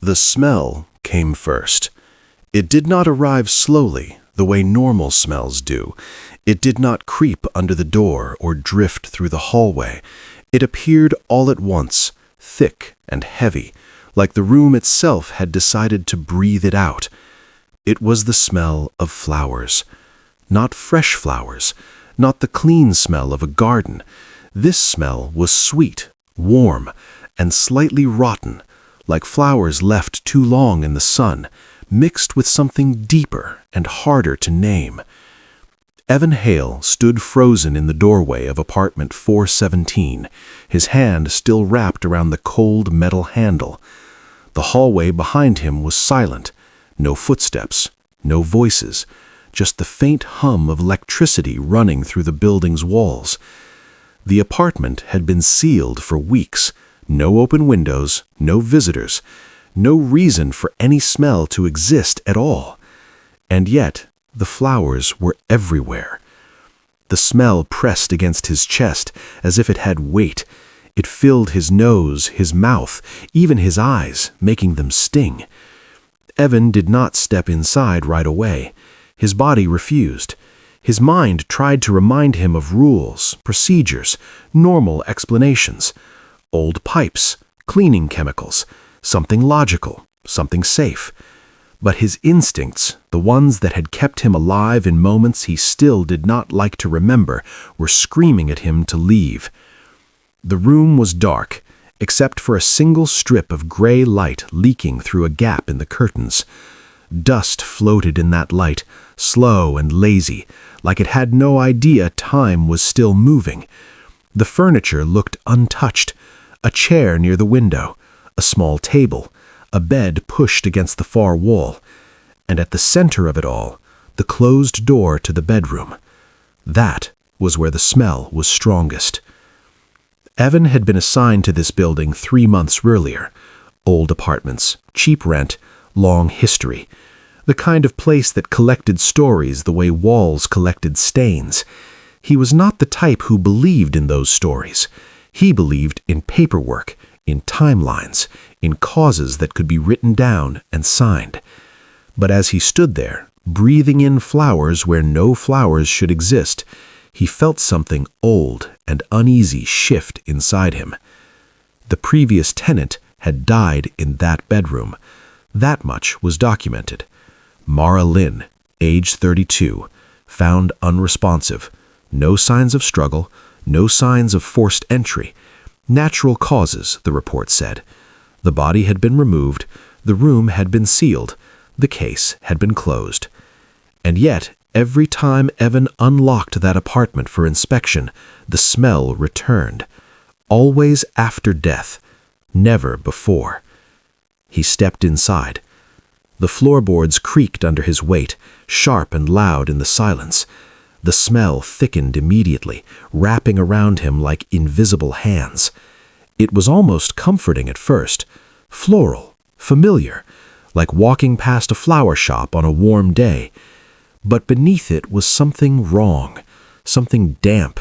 The smell came first. It did not arrive slowly, the way normal smells do. It did not creep under the door or drift through the hallway. It appeared all at once, thick and heavy, like the room itself had decided to breathe it out. It was the smell of flowers. Not fresh flowers, not the clean smell of a garden. This smell was sweet, warm, and slightly rotten, like flowers left too long in the sun, mixed with something deeper and harder to name. Evan Hale stood frozen in the doorway of apartment 417, his hand still wrapped around the cold metal handle. The hallway behind him was silent, no footsteps, no voices, just the faint hum of electricity running through the building's walls. The apartment had been sealed for weeks, no open windows, no visitors, no reason for any smell to exist at all. And yet, the flowers were everywhere. The smell pressed against his chest as if it had weight. It filled his nose, his mouth, even his eyes, making them sting. Evan did not step inside right away. His body refused. His mind tried to remind him of rules, procedures, normal explanations. Old pipes, cleaning chemicals, something logical, something safe. But his instincts, the ones that had kept him alive in moments he still did not like to remember, were screaming at him to leave. The room was dark, except for a single strip of gray light leaking through a gap in the curtains. Dust floated in that light, slow and lazy, like it had no idea time was still moving. The furniture looked untouched. A chair near the window, a small table, a bed pushed against the far wall, and at the center of it all, the closed door to the bedroom. That was where the smell was strongest. Evan had been assigned to this building 3 months earlier. Old apartments, cheap rent, long history. The kind of place that collected stories the way walls collected stains. He was not the type who believed in those stories. He believed in paperwork, in timelines, in causes that could be written down and signed. But as he stood there, breathing in flowers where no flowers should exist, he felt something old and uneasy shift inside him. The previous tenant had died in that bedroom. That much was documented. Mara Lynn, age 32, found unresponsive. No signs of struggle, no signs of forced entry. Natural causes, the report said. The body had been removed, the room had been sealed, the case had been closed. And yet, every time Evan unlocked that apartment for inspection, the smell returned. Always after death, never before. He stepped inside. The floorboards creaked under his weight, sharp and loud in the silence. The smell thickened immediately, wrapping around him like invisible hands. It was almost comforting at first, floral, familiar, like walking past a flower shop on a warm day. But beneath it was something wrong, something damp,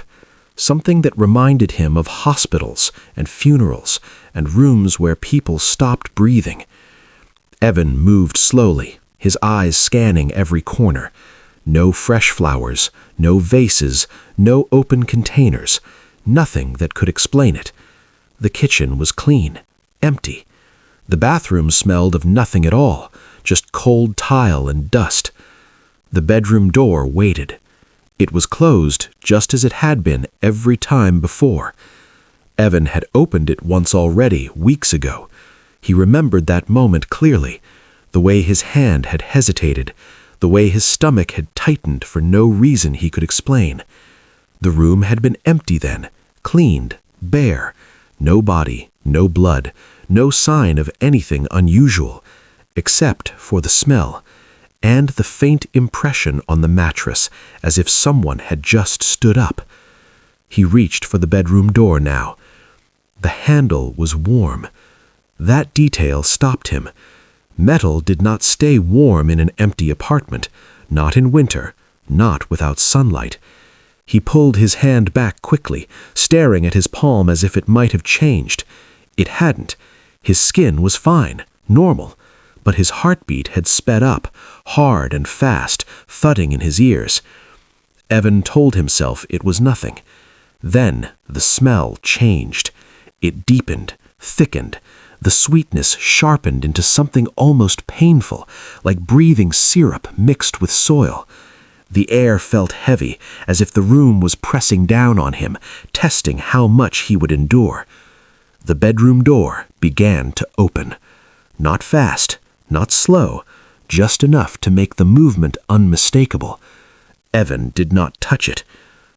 something that reminded him of hospitals and funerals and rooms where people stopped breathing. Evan moved slowly, his eyes scanning every corner. No fresh flowers, no vases, no open containers, nothing that could explain it. The kitchen was clean, empty. The bathroom smelled of nothing at all, just cold tile and dust. The bedroom door waited. It was closed just as it had been every time before. Evan had opened it once already, weeks ago. He remembered that moment clearly, the way his hand had hesitated, the way his stomach had tightened for no reason he could explain. The room had been empty then, cleaned, bare. No body, no blood, no sign of anything unusual, except for the smell, and the faint impression on the mattress, as if someone had just stood up. He reached for the bedroom door now. The handle was warm. That detail stopped him. Metal did not stay warm in an empty apartment, not in winter, not without sunlight. He pulled his hand back quickly, staring at his palm as if it might have changed. It hadn't. His skin was fine, normal, but his heartbeat had sped up, hard and fast, thudding in his ears. Evan told himself it was nothing. Then the smell changed. It deepened, thickened. The sweetness sharpened into something almost painful, like breathing syrup mixed with soil. The air felt heavy, as if the room was pressing down on him, testing how much he would endure. The bedroom door began to open. Not fast, not slow, just enough to make the movement unmistakable. Evan did not touch it.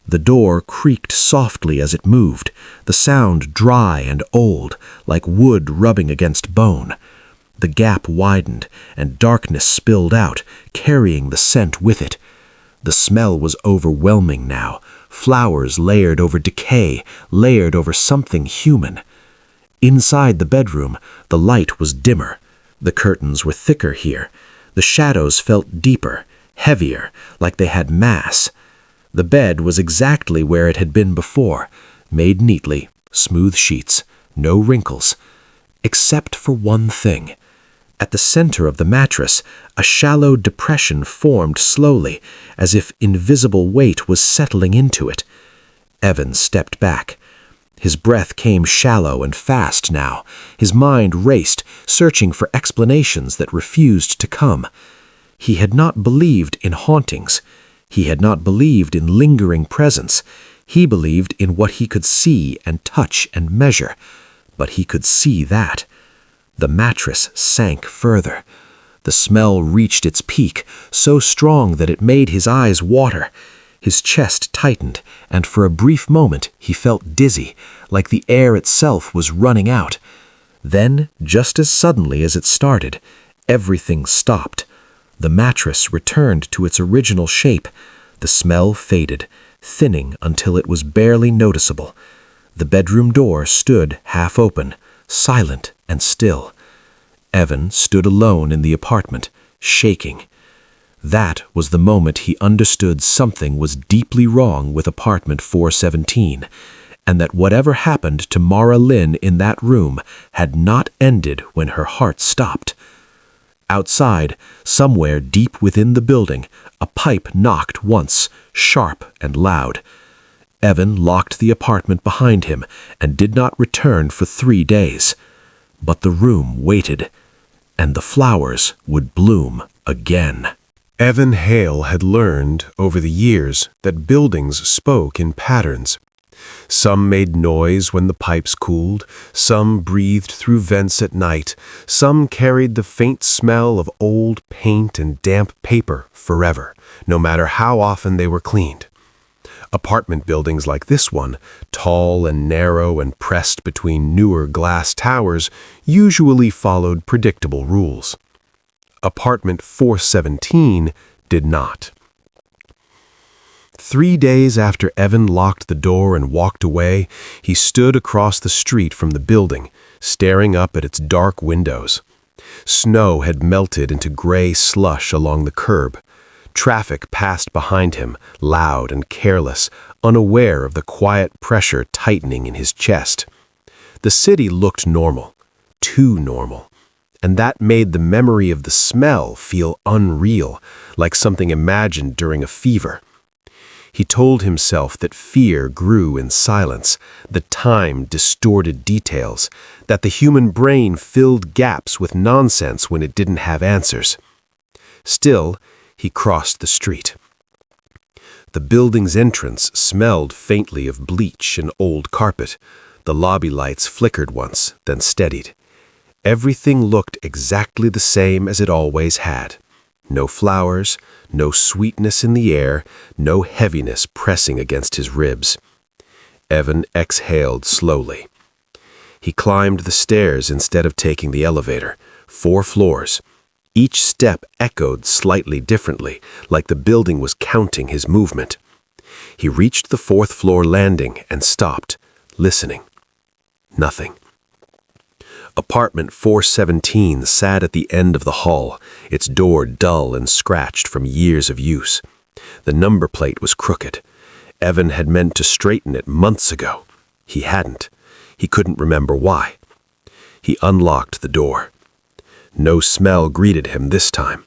The door creaked softly as it moved, the sound dry and old, like wood rubbing against bone. The gap widened, and darkness spilled out, carrying the scent with it. The smell was overwhelming now, flowers layered over decay, layered over something human. Inside the bedroom, the light was dimmer. The curtains were thicker here. The shadows felt deeper, heavier, like they had mass. The bed was exactly where it had been before, made neatly, smooth sheets, no wrinkles. Except for one thing. At the center of the mattress, a shallow depression formed slowly, as if invisible weight was settling into it. Evan stepped back. His breath came shallow and fast now. His mind raced, searching for explanations that refused to come. He had not believed in hauntings. He had not believed in lingering presence. He believed in what he could see and touch and measure. But he could see that. The mattress sank further. The smell reached its peak, so strong that it made his eyes water. His chest tightened, and for a brief moment he felt dizzy, like the air itself was running out. Then, just as suddenly as it started, everything stopped. The mattress returned to its original shape. The smell faded, thinning until it was barely noticeable. The bedroom door stood half open, silent and still. Evan stood alone in the apartment, shaking. That was the moment he understood something was deeply wrong with apartment 417, and that whatever happened to Mara Lynn in that room had not ended when her heart stopped. Outside, somewhere deep within the building, a pipe knocked once, sharp and loud. Evan locked the apartment behind him and did not return for 3 days. But the room waited, and the flowers would bloom again. Evan Hale had learned over the years that buildings spoke in patterns. Some made noise when the pipes cooled, some breathed through vents at night, some carried the faint smell of old paint and damp paper forever, no matter how often they were cleaned. Apartment buildings like this one, tall and narrow and pressed between newer glass towers, usually followed predictable rules. Apartment 417 did not. 3 days after Evan locked the door and walked away, he stood across the street from the building, staring up at its dark windows. Snow had melted into gray slush along the curb. Traffic passed behind him, loud and careless, unaware of the quiet pressure tightening in his chest. The city looked normal, too normal, and that made the memory of the smell feel unreal, like something imagined during a fever. He told himself that fear grew in silence, that time distorted details, that the human brain filled gaps with nonsense when it didn't have answers. Still, he crossed the street. The building's entrance smelled faintly of bleach and old carpet. The lobby lights flickered once, then steadied. Everything looked exactly the same as it always had. No flowers, no sweetness in the air, no heaviness pressing against his ribs. Evan exhaled slowly. He climbed the stairs instead of taking the elevator, 4 floors. Each step echoed slightly differently, like the building was counting his movement. He reached the 4th floor landing and stopped, listening. Nothing. Apartment 417 sat at the end of the hall, its door dull and scratched from years of use. The number plate was crooked. Evan had meant to straighten it months ago. He hadn't. He couldn't remember why. He unlocked the door. No smell greeted him this time.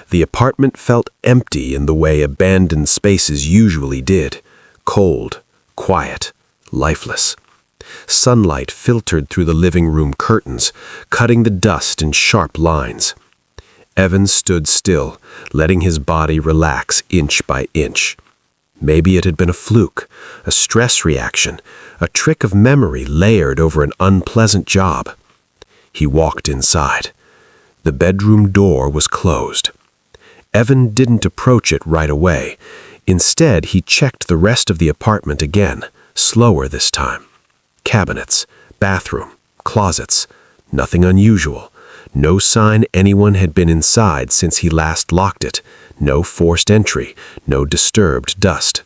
The apartment felt empty in the way abandoned spaces usually did. Cold, quiet, lifeless. Sunlight filtered through the living room curtains, cutting the dust in sharp lines. Evan stood still, letting his body relax inch by inch. Maybe it had been a fluke, a stress reaction, a trick of memory layered over an unpleasant job. He walked inside. The bedroom door was closed. Evan didn't approach it right away. Instead, he checked the rest of the apartment again, slower this time. Cabinets, bathroom, closets, nothing unusual. No sign anyone had been inside since he last locked it. No forced entry, no disturbed dust.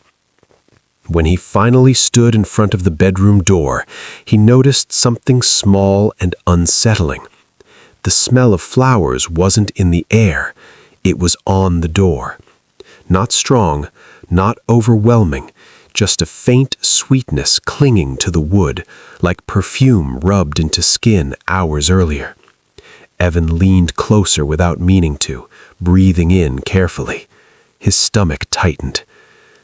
When he finally stood in front of the bedroom door, he noticed something small and unsettling. The smell of flowers wasn't in the air. It was on the door. Not strong, not overwhelming, just a faint sweetness clinging to the wood, like perfume rubbed into skin hours earlier. Evan leaned closer without meaning to, breathing in carefully. His stomach tightened.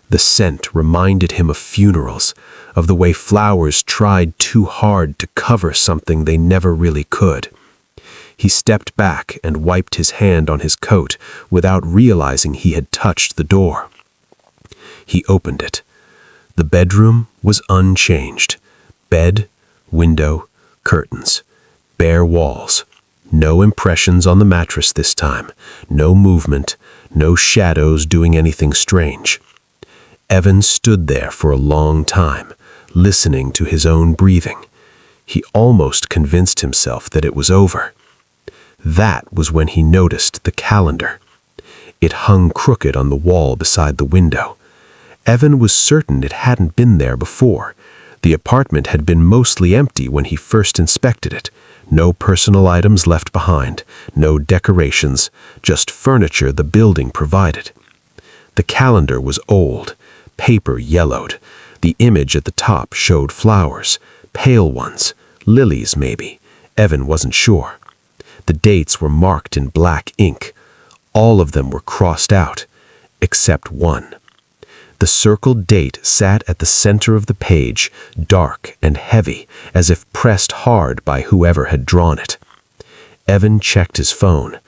The scent reminded him of funerals, of the way flowers tried too hard to cover something they never really could. He stepped back and wiped his hand on his coat without realizing he had touched the door. He opened it. The bedroom was unchanged. Bed, window, curtains, bare walls. No impressions on the mattress this time. No movement, no shadows doing anything strange. Evan stood there for a long time, listening to his own breathing. He almost convinced himself that it was over. That was when he noticed the calendar. It hung crooked on the wall beside the window. Evan was certain it hadn't been there before. The apartment had been mostly empty when he first inspected it. No personal items left behind, no decorations, just furniture the building provided. The calendar was old, paper yellowed. The image at the top showed flowers, pale ones, lilies maybe. Evan wasn't sure. The dates were marked in black ink. All of them were crossed out, except one. The circled date sat at the center of the page, dark and heavy, as if pressed hard by whoever had drawn it. Evan checked his phone.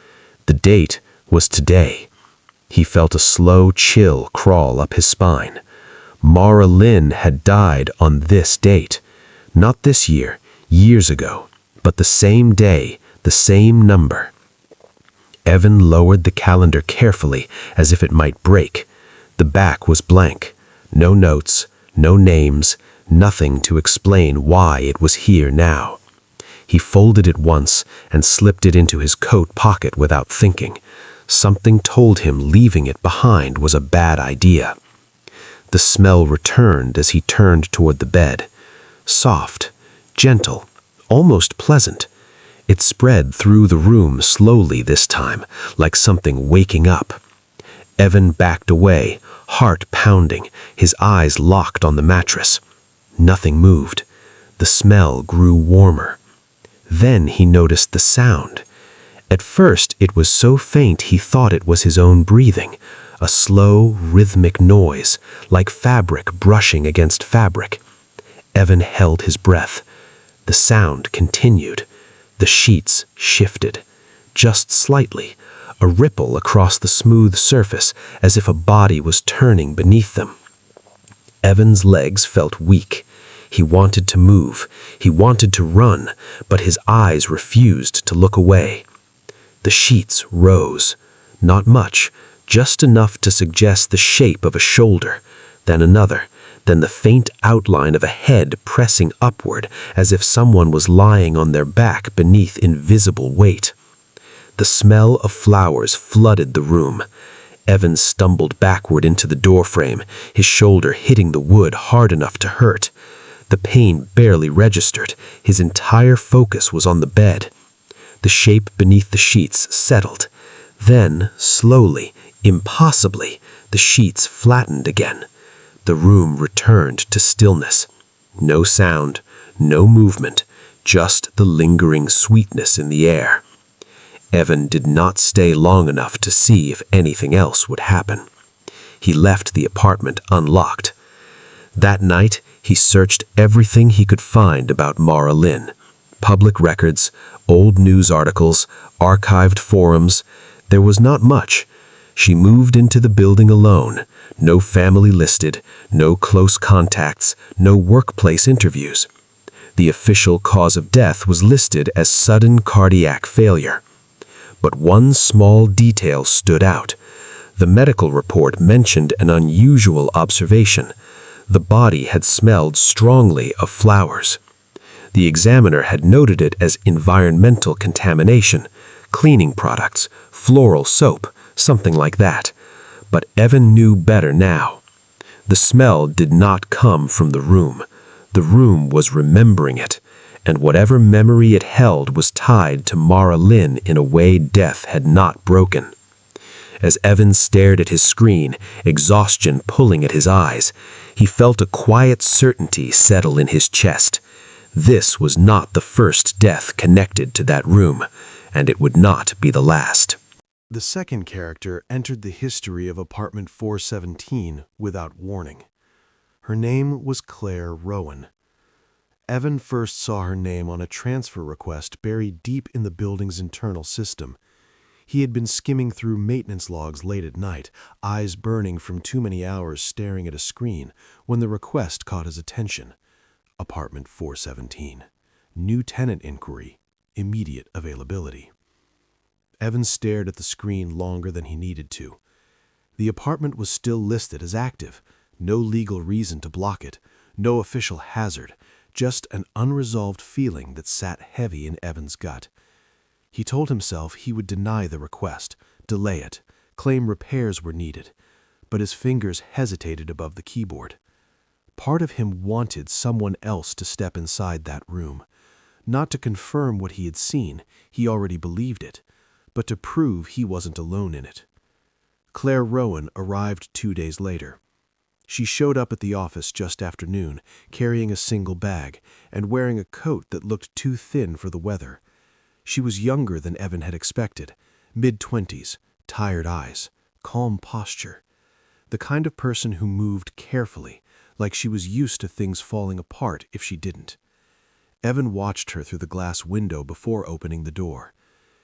The date was today. He felt a slow chill crawl up his spine. Mara Lynn had died on this date. Not this year, years ago, but the same day, the same number. Evan lowered the calendar carefully, as if it might break. The back was blank. No notes, no names, nothing to explain why it was here now. He folded it once and slipped it into his coat pocket without thinking. Something told him leaving it behind was a bad idea. The smell returned as he turned toward the bed. Soft, gentle, almost pleasant. It spread through the room slowly this time, like something waking up. Evan backed away, heart pounding, his eyes locked on the mattress. Nothing moved. The smell grew warmer. Then he noticed the sound. At first, it was so faint he thought it was his own breathing, a slow, rhythmic noise, like fabric brushing against fabric. Evan held his breath. The sound continued. The sheets shifted, just slightly, a ripple across the smooth surface as if a body was turning beneath them. Evan's legs felt weak. He wanted to move. He wanted to run, but his eyes refused to look away. The sheets rose. Not much, just enough to suggest the shape of a shoulder, then another, then the faint outline of a head pressing upward as if someone was lying on their back beneath invisible weight. The smell of flowers flooded the room. Evan stumbled backward into the doorframe, his shoulder hitting the wood hard enough to hurt. The pain barely registered. His entire focus was on the bed. The shape beneath the sheets settled. Then, slowly, impossibly, the sheets flattened again. The room returned to stillness. No sound, no movement, just the lingering sweetness in the air. Evan did not stay long enough to see if anything else would happen. He left the apartment unlocked. That night, he searched everything he could find about Mara Lynn. Public records, old news articles, archived forums. There was not much. She moved into the building alone. No family listed, no close contacts, no workplace interviews. The official cause of death was listed as sudden cardiac failure. But one small detail stood out. The medical report mentioned an unusual observation. The body had smelled strongly of flowers. The examiner had noted it as environmental contamination, cleaning products, floral soap, something like that. But Evan knew better now. The smell did not come from the room. The room was remembering it, and whatever memory it held was tied to Mara Lynn in a way death had not broken. As Evan stared at his screen, exhaustion pulling at his eyes, he felt a quiet certainty settle in his chest. This was not the first death connected to that room, and it would not be the last. The second character entered the history of apartment 417 without warning. Her name was Claire Rowan. Evan first saw her name on a transfer request buried deep in the building's internal system. He had been skimming through maintenance logs late at night, eyes burning from too many hours staring at a screen, when the request caught his attention. Apartment 417. New tenant inquiry. Immediate availability. Evan stared at the screen longer than he needed to. The apartment was still listed as active. No legal reason to block it. No official hazard. Just an unresolved feeling that sat heavy in Evan's gut. He told himself he would deny the request, delay it, claim repairs were needed, but his fingers hesitated above the keyboard. Part of him wanted someone else to step inside that room, not to confirm what he had seen, he already believed it, but to prove he wasn't alone in it. Claire Rowan arrived 2 days later. She showed up at the office just after noon, carrying a single bag and wearing a coat that looked too thin for the weather. She was younger than Evan had expected, mid-20s, tired eyes, calm posture. The kind of person who moved carefully, like she was used to things falling apart if she didn't. Evan watched her through the glass window before opening the door.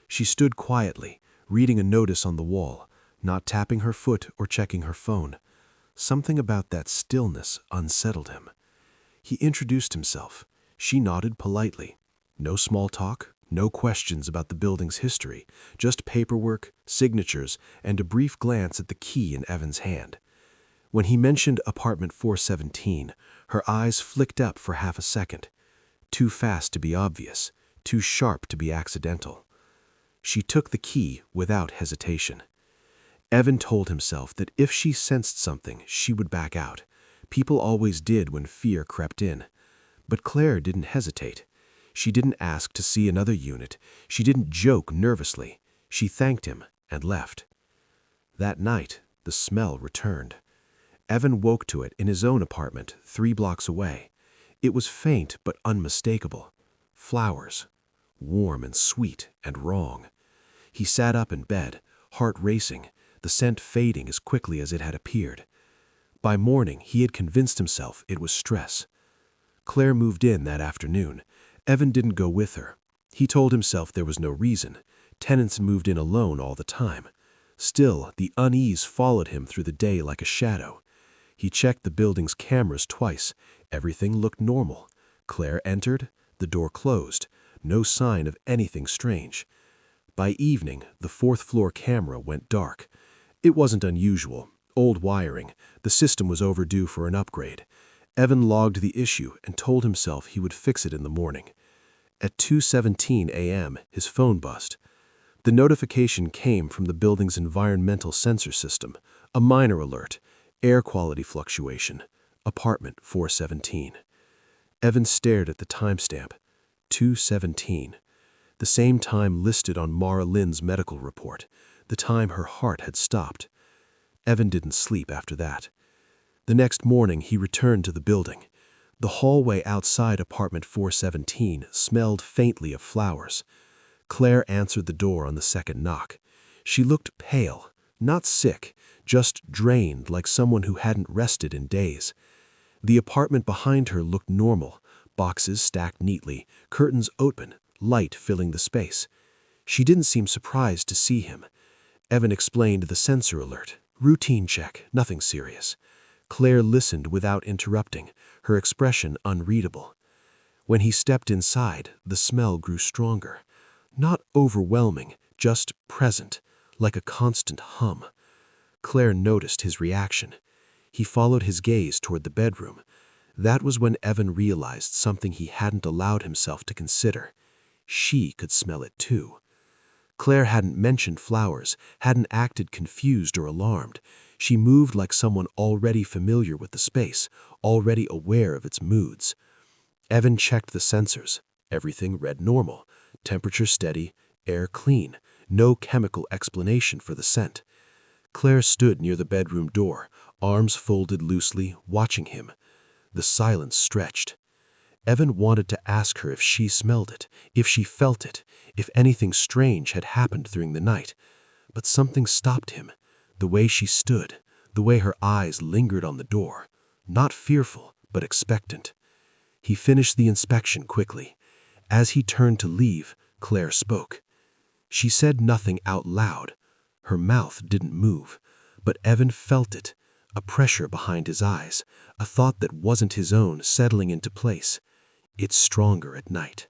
She stood quietly, reading a notice on the wall, not tapping her foot or checking her phone. Something about that stillness unsettled him. He introduced himself. She nodded politely. No small talk. No questions about the building's history, just paperwork, signatures, and a brief glance at the key in Evan's hand. When he mentioned apartment 417, her eyes flicked up for half a second. Too fast to be obvious, too sharp to be accidental. She took the key without hesitation. Evan told himself that if she sensed something, she would back out. People always did when fear crept in. But Claire didn't hesitate. She didn't ask to see another unit. She didn't joke nervously. She thanked him and left. That night, the smell returned. Evan woke to it in his own apartment 3 blocks away. It was faint but unmistakable. Flowers. Warm and sweet and wrong. He sat up in bed, heart racing, the scent fading as quickly as it had appeared. By morning, he had convinced himself it was stress. Claire moved in that afternoon. Evan didn't go with her. He told himself there was no reason. Tenants moved in alone all the time. Still, the unease followed him through the day like a shadow. He checked the building's cameras twice. Everything looked normal. Claire entered, the door closed. No sign of anything strange. By evening, the 4th floor camera went dark. It wasn't unusual. Old wiring. The system was overdue for an upgrade. Evan logged the issue and told himself he would fix it in the morning. At 2:17 a.m., his phone buzzed. The notification came from the building's environmental sensor system, a minor alert, air quality fluctuation, apartment 417. Evan stared at the timestamp, 2:17, the same time listed on Mara Lynn's medical report, the time her heart had stopped. Evan didn't sleep after that. The next morning, he returned to the building. The hallway outside apartment 417 smelled faintly of flowers. Claire answered the door on the second knock. She looked pale, not sick, just drained like someone who hadn't rested in days. The apartment behind her looked normal, boxes stacked neatly, curtains open, light filling the space. She didn't seem surprised to see him. Evan explained the sensor alert. Routine check, nothing serious. Claire listened without interrupting, her expression unreadable. When he stepped inside, the smell grew stronger. Not overwhelming, just present, like a constant hum. Claire noticed his reaction. He followed his gaze toward the bedroom. That was when Evan realized something he hadn't allowed himself to consider. She could smell it too. Claire hadn't mentioned flowers, hadn't acted confused or alarmed. She moved like someone already familiar with the space, already aware of its moods. Evan checked the sensors. Everything read normal. Temperature steady, air clean. No chemical explanation for the scent. Claire stood near the bedroom door, arms folded loosely, watching him. The silence stretched. Evan wanted to ask her if she smelled it, if she felt it, if anything strange had happened during the night. But something stopped him. The way she stood, the way her eyes lingered on the door. Not fearful, but expectant. He finished the inspection quickly. As he turned to leave, Claire spoke. She said nothing out loud. Her mouth didn't move, but Evan felt it, a pressure behind his eyes, a thought that wasn't his own settling into place. It's stronger at night.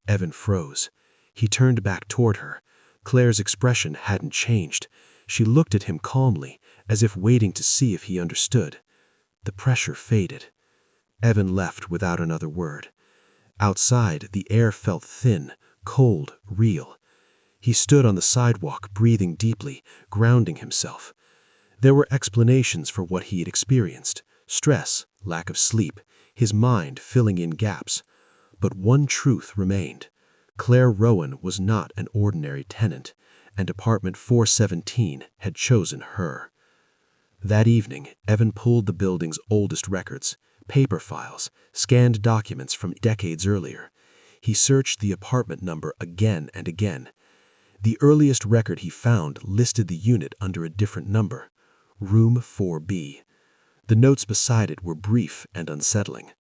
Evan froze. He turned back toward her. Claire's expression hadn't changed. She looked at him calmly, as if waiting to see if he understood. The pressure faded. Evan left without another word. Outside, the air felt thin, cold, real. He stood on the sidewalk, breathing deeply, grounding himself. There were explanations for what he had experienced: stress, lack of sleep, his mind filling in gaps. But one truth remained. Claire Rowan was not an ordinary tenant, and apartment 417 had chosen her. That evening, Evan pulled the building's oldest records, paper files, scanned documents from decades earlier. He searched the apartment number again and again. The earliest record he found listed the unit under a different number, Room 4B. The notes beside it were brief and unsettling.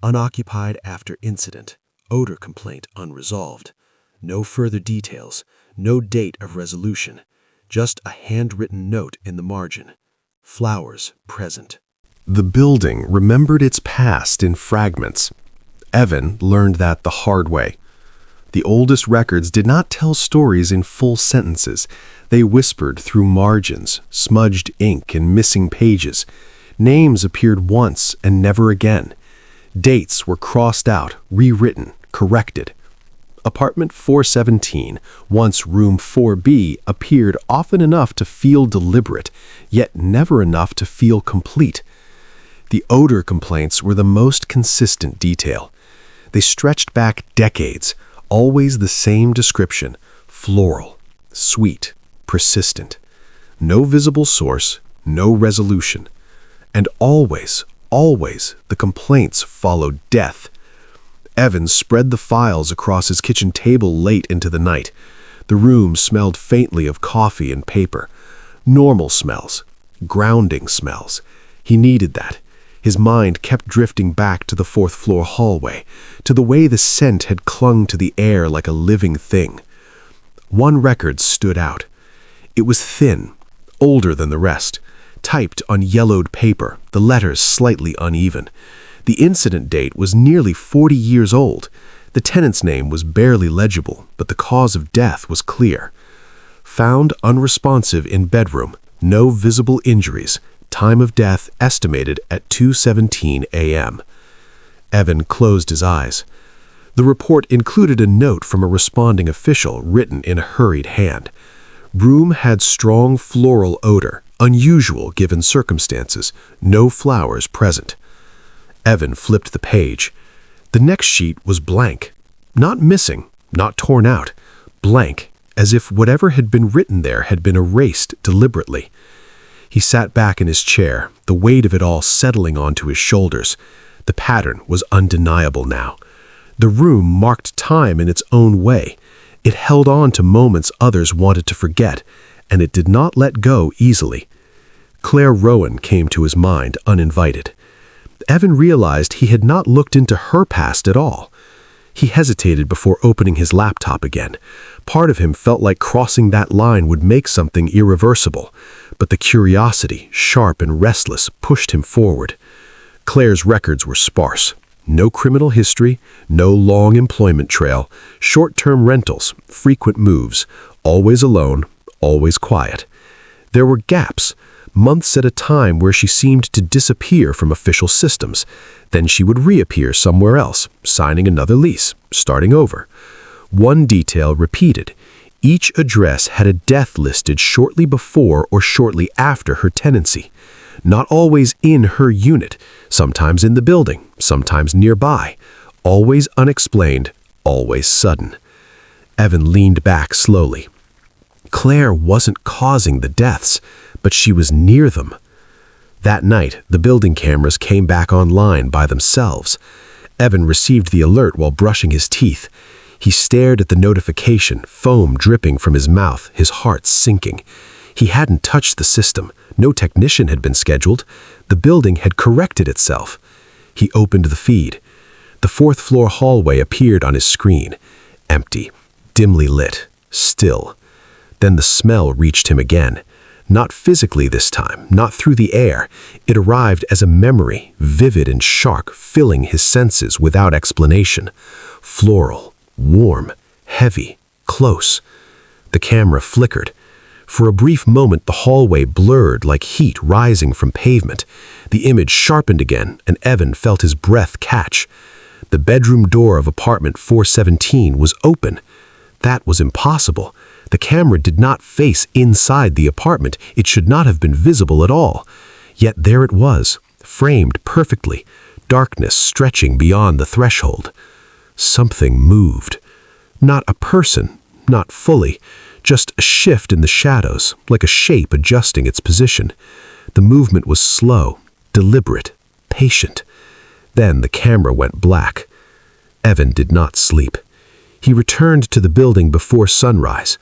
Unoccupied after incident, odor complaint unresolved. No further details, no date of resolution, just a handwritten note in the margin. Flowers present. The building remembered its past in fragments. Evan learned that the hard way. The oldest records did not tell stories in full sentences. They whispered through margins, smudged ink and missing pages. Names appeared once and never again. Dates were crossed out, rewritten, corrected. Apartment 417, once room 4B, appeared often enough to feel deliberate, yet never enough to feel complete. The odor complaints were the most consistent detail. They stretched back decades, always the same description: floral, sweet, persistent. No visible source, no resolution. And always, the complaints followed death. Evan spread the files across his kitchen table late into the night. The room smelled faintly of coffee and paper. Normal smells, grounding smells. He needed that. His mind kept drifting back to the fourth-floor hallway, to the way the scent had clung to the air like a living thing. One record stood out. It was thin, older than the rest, typed on yellowed paper, the letters slightly uneven. The incident date was nearly 40 years old. The tenant's name was barely legible, but the cause of death was clear. Found unresponsive in bedroom, no visible injuries. Time of death estimated at 2:17 a.m. Evan closed his eyes. The report included a note from a responding official written in a hurried hand. Room had strong floral odor, unusual given circumstances, no flowers present. Evan flipped the page. The next sheet was blank. Not missing, not torn out. Blank, as if whatever had been written there had been erased deliberately. He sat back in his chair, the weight of it all settling onto his shoulders. The pattern was undeniable now. The room marked time in its own way. It held on to moments others wanted to forget, and it did not let go easily. Claire Rowan came to his mind uninvited. Evan realized he had not looked into her past at all. He hesitated before opening his laptop again. Part of him felt like crossing that line would make something irreversible, but the curiosity, sharp and restless, pushed him forward. Claire's records were sparse. No criminal history, no long employment trail, short-term rentals, frequent moves, always alone, always quiet. There were gaps, months at a time where she seemed to disappear from official systems. Then she would reappear somewhere else, signing another lease, starting over. One detail repeated. Each address had a death listed shortly before or shortly after her tenancy. Not always in her unit, sometimes in the building, sometimes nearby. Always unexplained, always sudden. Evan leaned back slowly. Claire wasn't causing the deaths, but she was near them. That night, the building cameras came back online by themselves. Evan received the alert while brushing his teeth. He stared at the notification, foam dripping from his mouth, his heart sinking. He hadn't touched the system. No technician had been scheduled. The building had corrected itself. He opened the feed. The fourth-floor hallway appeared on his screen. Empty, dimly lit, still. Then the smell reached him again. Not physically this time, not through the air. It arrived as a memory, vivid and sharp, filling his senses without explanation. Floral, warm, heavy, close. The camera flickered. For a brief moment, the hallway blurred like heat rising from pavement. The image sharpened again, and Evan felt his breath catch. The bedroom door of apartment 417 was open. That was impossible. The camera did not face inside the apartment. It should not have been visible at all. Yet there it was, framed perfectly, darkness stretching beyond the threshold. Something moved. Not a person, not fully. Just a shift in the shadows, like a shape adjusting its position. The movement was slow, deliberate, patient. Then the camera went black. Evan did not sleep. He returned to the building before sunrise.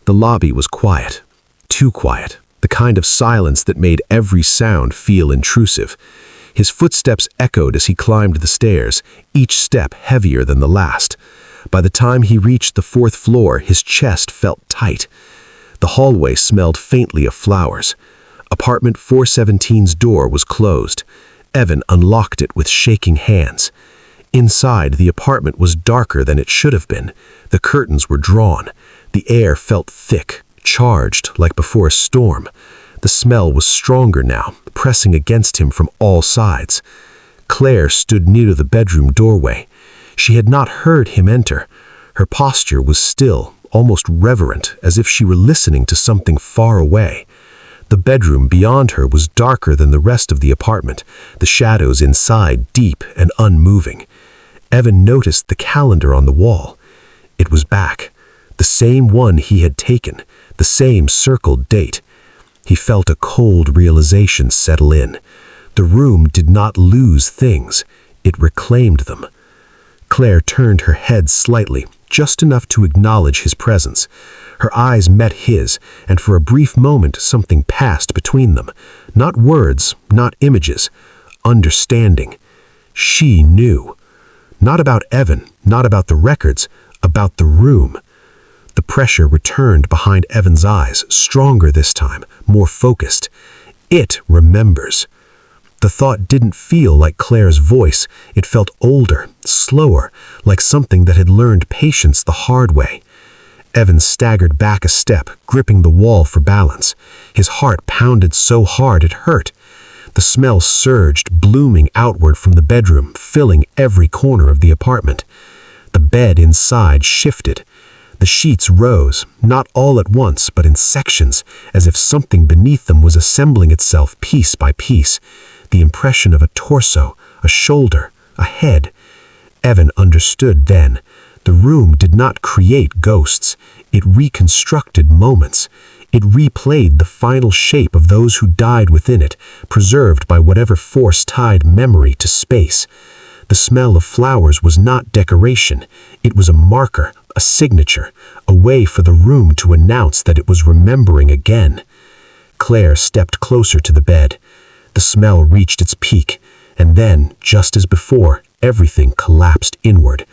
The lobby was quiet. Too quiet. The kind of silence that made every sound feel intrusive. His footsteps echoed as he climbed the stairs, each step heavier than the last. By the time he reached the fourth floor, his chest felt tight. The hallway smelled faintly of flowers. Apartment 417's door was closed. Evan unlocked it with shaking hands. Inside, the apartment was darker than it should have been. The curtains were drawn. The air felt thick, charged, like before a storm. The smell was stronger now, pressing against him from all sides. Claire stood near the bedroom doorway. She had not heard him enter. Her posture was still, almost reverent, as if she were listening to something far away. The bedroom beyond her was darker than the rest of the apartment, the shadows inside deep and unmoving. Evan noticed the calendar on the wall. It was back, the same one he had taken, the same circled date. He felt a cold realization settle in. The room did not lose things, it reclaimed them. Claire turned her head slightly, just enough to acknowledge his presence. Her eyes met his, and for a brief moment something passed between them. Not words, not images. Understanding. She knew. Not about Evan, not about the records, about the room. The pressure returned behind Evan's eyes, stronger this time, more focused. It remembers. The thought didn't feel like Claire's voice. It felt older, slower, like something that had learned patience the hard way. Evan staggered back a step, gripping the wall for balance. His heart pounded so hard it hurt. The smell surged, blooming outward from the bedroom, filling every corner of the apartment. The bed inside shifted. The sheets rose, not all at once, but in sections, as if something beneath them was assembling itself piece by piece. The impression of a torso, a shoulder, a head. Evan understood then. The room did not create ghosts. It reconstructed moments. It replayed the final shape of those who died within it, preserved by whatever force tied memory to space. The smell of flowers was not decoration. It was a marker, a signature, a way for the room to announce that it was remembering again. Claire stepped closer to the bed. The smell reached its peak, and then, just as before, everything collapsed inward.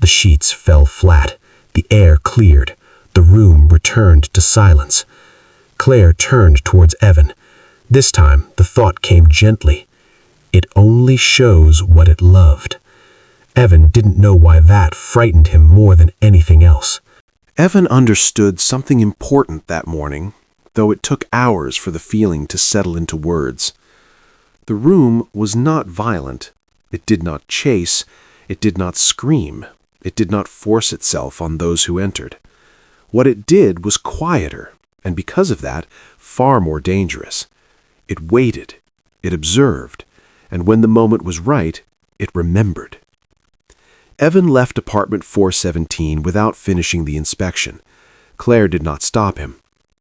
The sheets fell flat. The air cleared. The room returned to silence. Claire turned towards Evan. This time, the thought came gently. It only shows what it loved. Evan didn't know why that frightened him more than anything else. Evan understood something important that morning, though it took hours for the feeling to settle into words. The room was not violent. It did not chase. It did not scream. It did not force itself on those who entered. What it did was quieter, and because of that, far more dangerous. It waited. It observed. And when the moment was right, it remembered. Evan left apartment 417 without finishing the inspection. Claire did not stop him.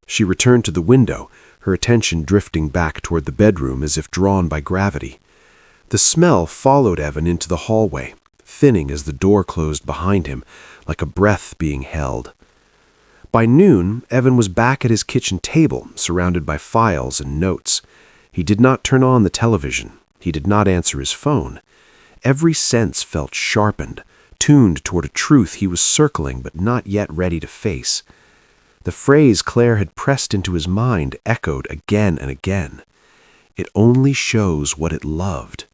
She returned to the window, her attention drifting back toward the bedroom as if drawn by gravity. The smell followed Evan into the hallway, thinning as the door closed behind him, like a breath being held. By noon, Evan was back at his kitchen table, surrounded by files and notes. He did not turn on the television. He did not answer his phone. Every sense felt sharpened, tuned toward a truth he was circling but not yet ready to face. The phrase Claire had pressed into his mind echoed again and again. It only shows what it loved.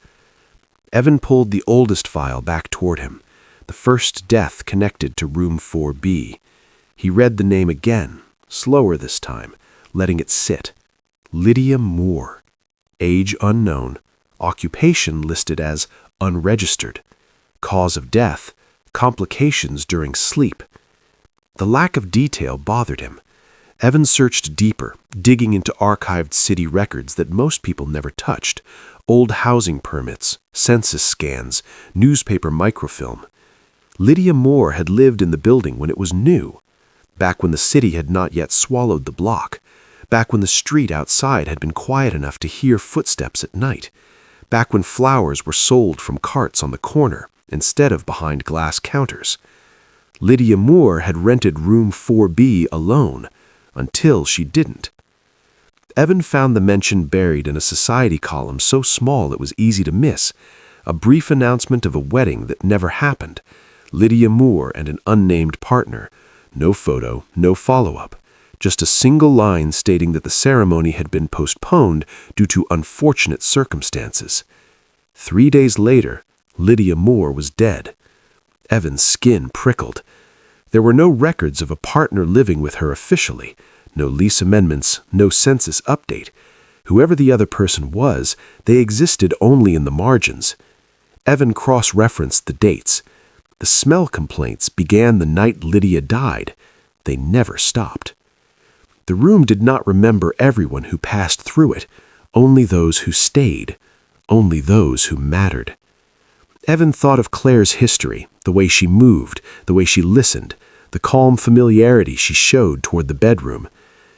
Evan pulled the oldest file back toward him, the first death connected to room 4B. He read the name again, slower this time, letting it sit. Lydia Moore. Age unknown. Occupation listed as unregistered. Cause of death, complications during sleep. The lack of detail bothered him. Evan searched deeper, digging into archived city records that most people never touched, old housing permits, census scans, newspaper microfilm. Lydia Moore had lived in the building when it was new, back when the city had not yet swallowed the block, back when the street outside had been quiet enough to hear footsteps at night, back when flowers were sold from carts on the corner instead of behind glass counters. Lydia Moore had rented room 4B alone, until she didn't. Evan found the mention buried in a society column so small it was easy to miss, a brief announcement of a wedding that never happened, Lydia Moore and an unnamed partner, no photo, no follow-up, just a single line stating that the ceremony had been postponed due to unfortunate circumstances. 3 days later, Lydia Moore was dead. Evan's skin prickled. There were no records of a partner living with her officially, no lease amendments, no census update. Whoever the other person was, they existed only in the margins. Evan cross-referenced the dates. The smell complaints began the night Lydia died. They never stopped. The room did not remember everyone who passed through it, only those who stayed, only those who mattered. Evan thought of Claire's history, the way she moved, the way she listened, the calm familiarity she showed toward the bedroom.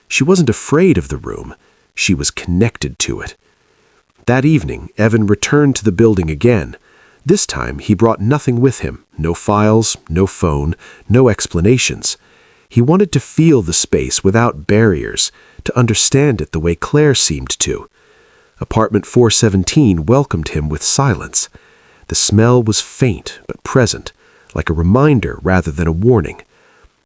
She wasn't afraid of the room. She was connected to it. That evening, Evan returned to the building again. This time, he brought nothing with him, no files, no phone, no explanations. He wanted to feel the space without barriers, to understand it the way Claire seemed to. Apartment 417 welcomed him with silence. The smell was faint but present, like a reminder rather than a warning.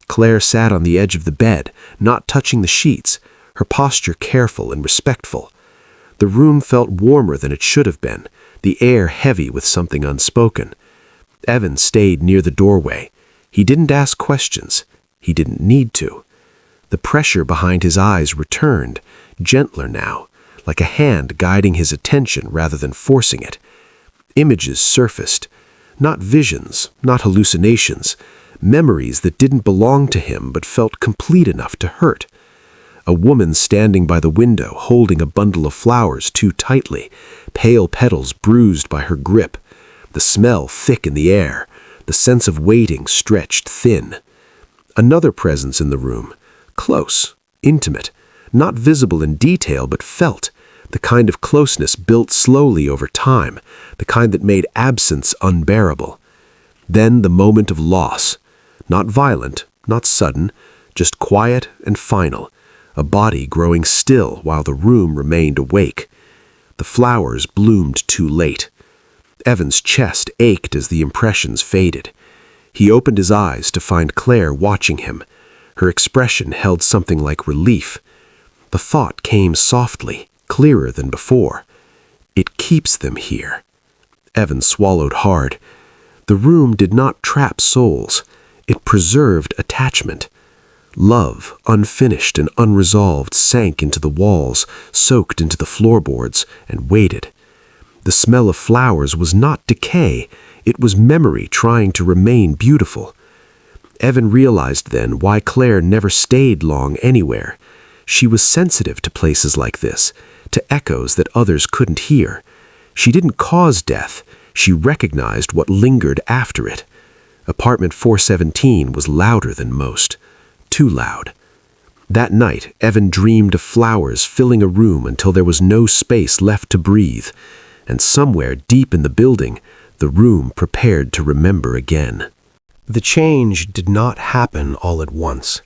Claire sat on the edge of the bed, not touching the sheets, her posture careful and respectful. The room felt warmer than it should have been, the air heavy with something unspoken. Evan stayed near the doorway. He didn't ask questions. He didn't need to. The pressure behind his eyes returned, gentler now, like a hand guiding his attention rather than forcing it. Images surfaced, not visions, not hallucinations, memories that didn't belong to him but felt complete enough to hurt. A woman standing by the window holding a bundle of flowers too tightly, pale petals bruised by her grip, the smell thick in the air, the sense of waiting stretched thin. Another presence in the room, close, intimate, not visible in detail but felt, the kind of closeness built slowly over time, the kind that made absence unbearable. Then the moment of loss. Not violent, not sudden, just quiet and final, a body growing still while the room remained awake. The flowers bloomed too late. Evan's chest ached as the impressions faded. He opened his eyes to find Claire watching him. Her expression held something like relief. The thought came softly, clearer than before. It keeps them here. Evan swallowed hard. The room did not trap souls. It preserved attachment. Love, unfinished and unresolved, sank into the walls, soaked into the floorboards, and waited. The smell of flowers was not decay. It was memory trying to remain beautiful. Evan realized then why Claire never stayed long anywhere. She was sensitive to places like this, to echoes that others couldn't hear. She didn't cause death. She recognized what lingered after it. Apartment 417 was louder than most. Too loud. That night, Evan dreamed of flowers filling a room until there was no space left to breathe. And somewhere deep in the building, the room prepared to remember again. The change did not happen all at once.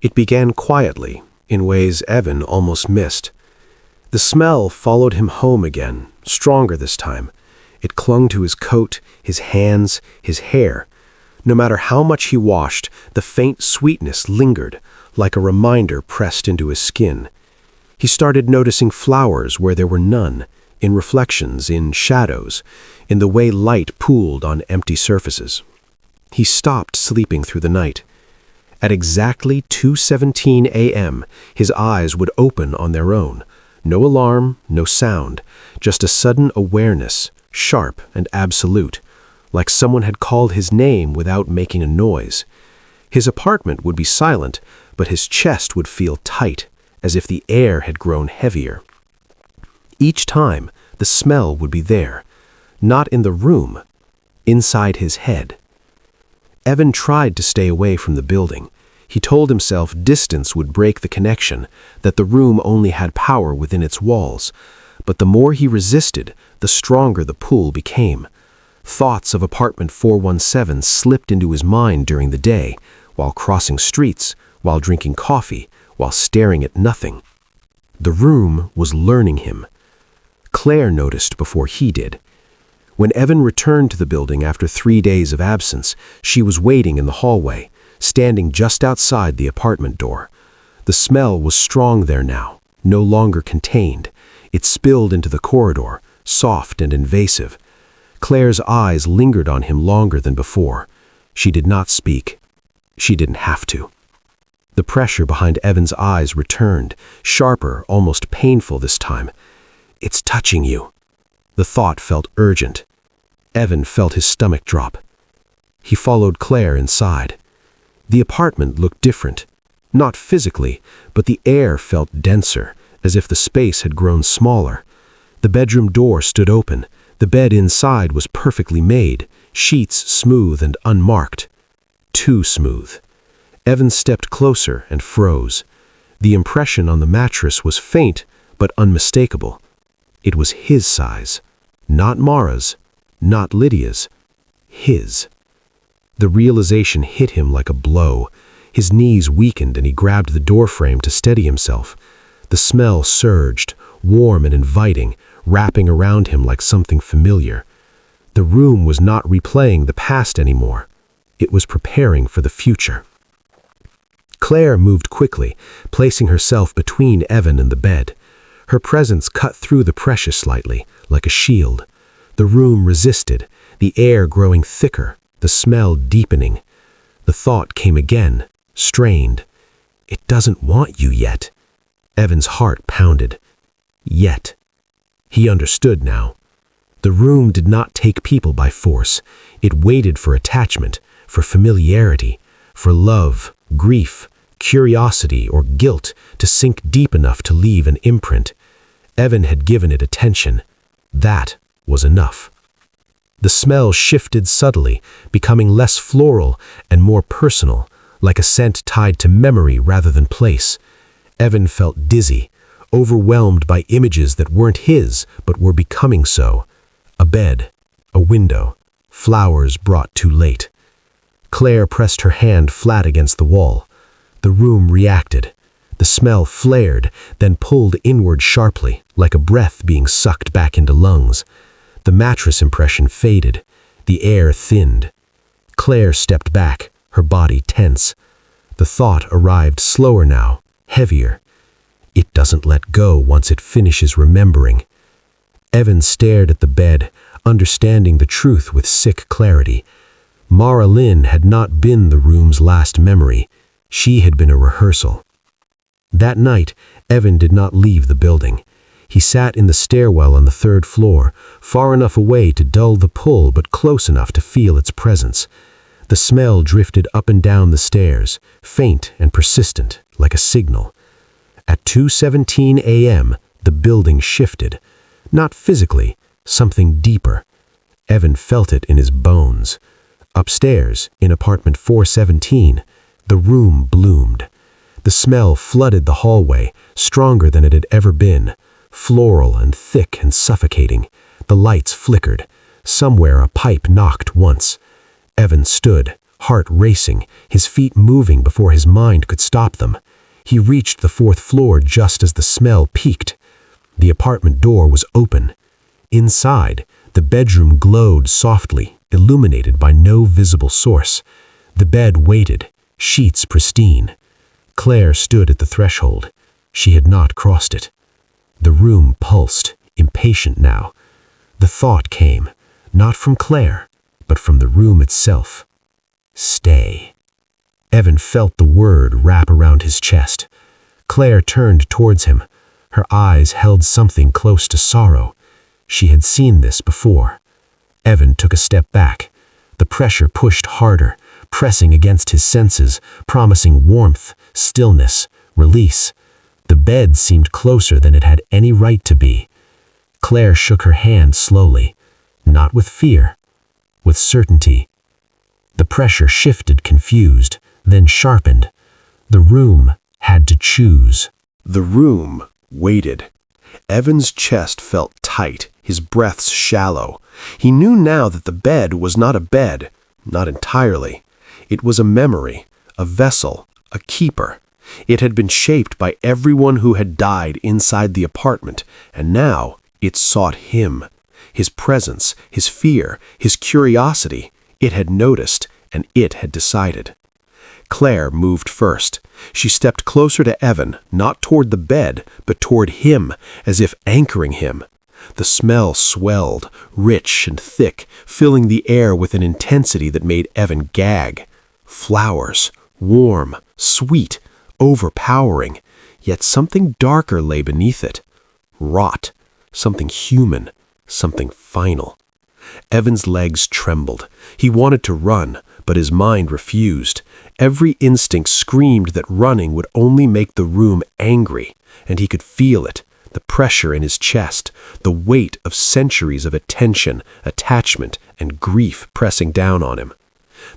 It began quietly, in ways Evan almost missed. The smell followed him home again, stronger this time. It clung to his coat, his hands, his hair. No matter how much he washed, the faint sweetness lingered, like a reminder pressed into his skin. He started noticing flowers where there were none, in reflections, in shadows, in the way light pooled on empty surfaces. He stopped sleeping through the night. At exactly 2:17 a.m., his eyes would open on their own. No alarm, no sound, just a sudden awareness, sharp and absolute, like someone had called his name without making a noise. His apartment would be silent, but his chest would feel tight, as if the air had grown heavier. Each time, the smell would be there, not in the room, inside his head. Evan tried to stay away from the building. He told himself distance would break the connection, that the room only had power within its walls. But the more he resisted, the stronger the pull became. Thoughts of apartment 417 slipped into his mind during the day, while crossing streets, while drinking coffee, while staring at nothing. The room was learning him. Claire noticed before he did. When Evan returned to the building after 3 days of absence, she was waiting in the hallway, standing just outside the apartment door. The smell was strong there now, no longer contained. It spilled into the corridor, soft and invasive. Claire's eyes lingered on him longer than before. She did not speak. She didn't have to. The pressure behind Evan's eyes returned, sharper, almost painful this time. "It's touching you." The thought felt urgent. Evan felt his stomach drop. He followed Claire inside. The apartment looked different. Not physically, but the air felt denser, as if the space had grown smaller. The bedroom door stood open. The bed inside was perfectly made, sheets smooth and unmarked. Too smooth. Evan stepped closer and froze. The impression on the mattress was faint, but unmistakable. It was his size. Not Mara's, not Lydia's. His. The realization hit him like a blow. His knees weakened and he grabbed the doorframe to steady himself. The smell surged, warm and inviting, wrapping around him like something familiar. The room was not replaying the past anymore. It was preparing for the future. Claire moved quickly, placing herself between Evan and the bed. Her presence cut through the pressure slightly, like a shield. The room resisted, the air growing thicker, the smell deepening. The thought came again, strained. "It doesn't want you yet." Evan's heart pounded. Yet. He understood now. The room did not take people by force. It waited for attachment, for familiarity, for love, grief, curiosity, or guilt to sink deep enough to leave an imprint. Evan had given it attention. That was enough. The smell shifted subtly, becoming less floral and more personal, like a scent tied to memory rather than place. Evan felt dizzy, overwhelmed by images that weren't his but were becoming so. A bed, a window, flowers brought too late. Claire pressed her hand flat against the wall. The room reacted. The smell flared, then pulled inward sharply, like a breath being sucked back into lungs. The mattress impression faded. The air thinned. Claire stepped back, her body tense. The thought arrived slower now, heavier. It doesn't let go once it finishes remembering. Evan stared at the bed, understanding the truth with sick clarity. Mara Lynn had not been the room's last memory. She had been a rehearsal. That night, Evan did not leave the building. He sat in the stairwell on the 3rd floor, far enough away to dull the pull but close enough to feel its presence. The smell drifted up and down the stairs, faint and persistent, like a signal. At 2:17 a.m., the building shifted. Not physically, something deeper. Evan felt it in his bones. Upstairs, in apartment 417, the room bloomed. The smell flooded the hallway, stronger than it had ever been. Floral and thick and suffocating. The lights flickered. Somewhere a pipe knocked once. Evan stood, heart racing, his feet moving before his mind could stop them. He reached the 4th floor just as the smell peaked. The apartment door was open. Inside, the bedroom glowed softly, illuminated by no visible source. The bed waited, sheets pristine. Claire stood at the threshold. She had not crossed it. The room pulsed, impatient now. The thought came, not from Claire, but from the room itself. Stay. Evan felt the word wrap around his chest. Claire turned towards him. Her eyes held something close to sorrow. She had seen this before. Evan took a step back. The pressure pushed harder, pressing against his senses, promising warmth, stillness, release. The bed seemed closer than it had any right to be. Claire shook her hand slowly, not with fear, with certainty. The pressure shifted confused, then sharpened. The room had to choose. The room waited. Evan's chest felt tight, his breaths shallow. He knew now that the bed was not a bed, not entirely. It was a memory, a vessel, a keeper. It had been shaped by everyone who had died inside the apartment, and now it sought him. His presence, his fear, his curiosity. It had noticed, and it had decided. Claire moved first. She stepped closer to Evan, not toward the bed, but toward him, as if anchoring him. The smell swelled, rich and thick, filling the air with an intensity that made Evan gag. Flowers, warm, sweet, overpowering, yet something darker lay beneath it. Rot, something human, something final. Evan's legs trembled. He wanted to run, but his mind refused. Every instinct screamed that running would only make the room angry, and he could feel it, the pressure in his chest, the weight of centuries of attention, attachment, and grief pressing down on him.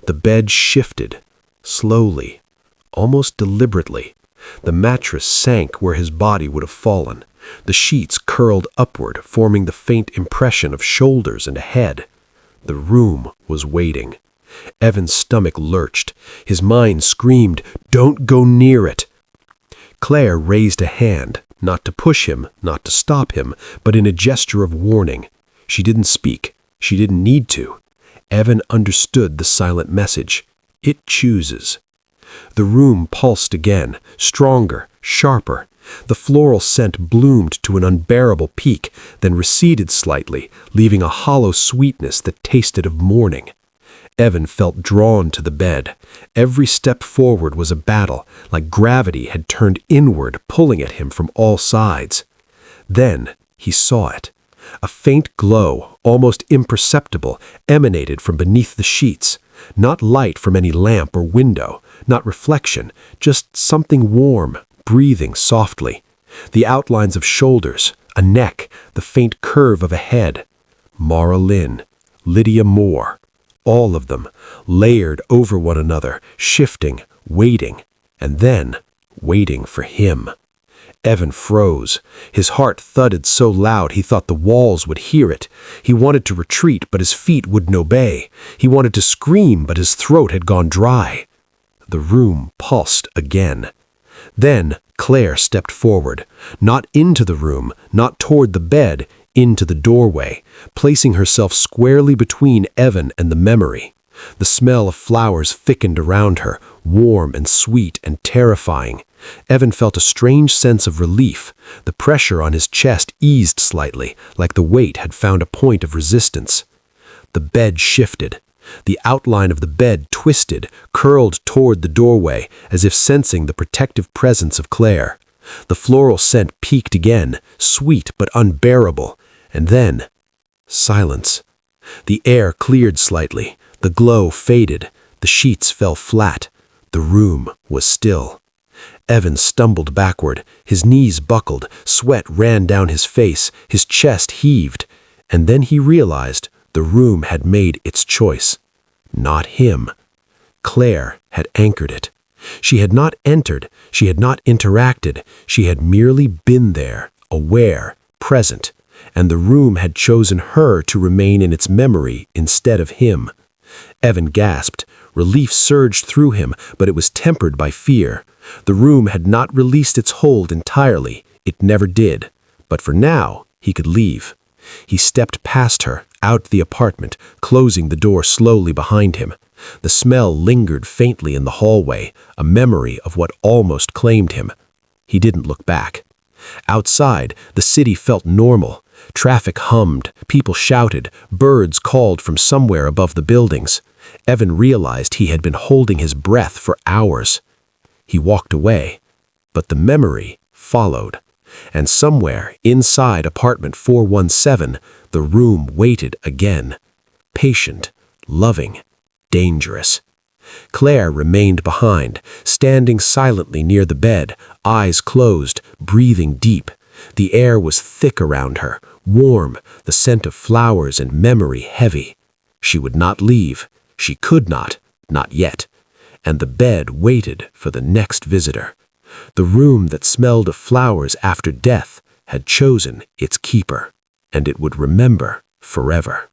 The bed shifted, slowly, almost deliberately. The mattress sank where his body would have fallen. The sheets curled upward, forming the faint impression of shoulders and a head. The room was waiting. Evan's stomach lurched. His mind screamed, "Don't go near it!" Claire raised a hand, not to push him, not to stop him, but in a gesture of warning. She didn't speak. She didn't need to. Evan understood the silent message. It chooses. The room pulsed again, stronger, sharper. The floral scent bloomed to an unbearable peak, then receded slightly, leaving a hollow sweetness that tasted of morning. Evan felt drawn to the bed. Every step forward was a battle, like gravity had turned inward, pulling at him from all sides. Then he saw it. A faint glow, almost imperceptible, emanated from beneath the sheets. Not light from any lamp or window, not reflection, just something warm, breathing softly. The outlines of shoulders, a neck, the faint curve of a head. Mara Lynn, Lydia Moore, all of them, layered over one another, shifting, waiting, and then waiting for him. Evan froze. His heart thudded so loud he thought the walls would hear it. He wanted to retreat, but his feet wouldn't obey. He wanted to scream, but his throat had gone dry. The room pulsed again. Then Claire stepped forward, not into the room, not toward the bed, into the doorway, placing herself squarely between Evan and the memory. The smell of flowers thickened around her, warm and sweet and terrifying. Evan felt a strange sense of relief. The pressure on his chest eased slightly, like the weight had found a point of resistance. The bed shifted. The outline of the bed twisted, curled toward the doorway, as if sensing the protective presence of Claire. The floral scent peaked again, sweet but unbearable, and then silence. The air cleared slightly. The glow faded. The sheets fell flat. The room was still. Evan stumbled backward. His knees buckled. Sweat ran down his face. His chest heaved. And then he realized the room had made its choice. Not him. Claire had anchored it. She had not entered. She had not interacted. She had merely been there, aware, present. And the room had chosen her to remain in its memory instead of him. Evan gasped. Relief surged through him, but it was tempered by fear. The room had not released its hold entirely. It never did. But for now, he could leave. He stepped past her, out the apartment, closing the door slowly behind him. The smell lingered faintly in the hallway, a memory of what almost claimed him. He didn't look back. Outside, the city felt normal. Traffic hummed, people shouted, birds called from somewhere above the buildings. Evan realized he had been holding his breath for hours. He walked away, but the memory followed. And somewhere inside apartment 417, the room waited again. Patient, loving, dangerous. Claire remained behind, standing silently near the bed, eyes closed, breathing deep. The air was thick around her, warm, the scent of flowers and memory heavy. She would not leave. She could not yet. And the bed waited for the next visitor. The room that smelled of flowers after death had chosen its keeper, and it would remember forever.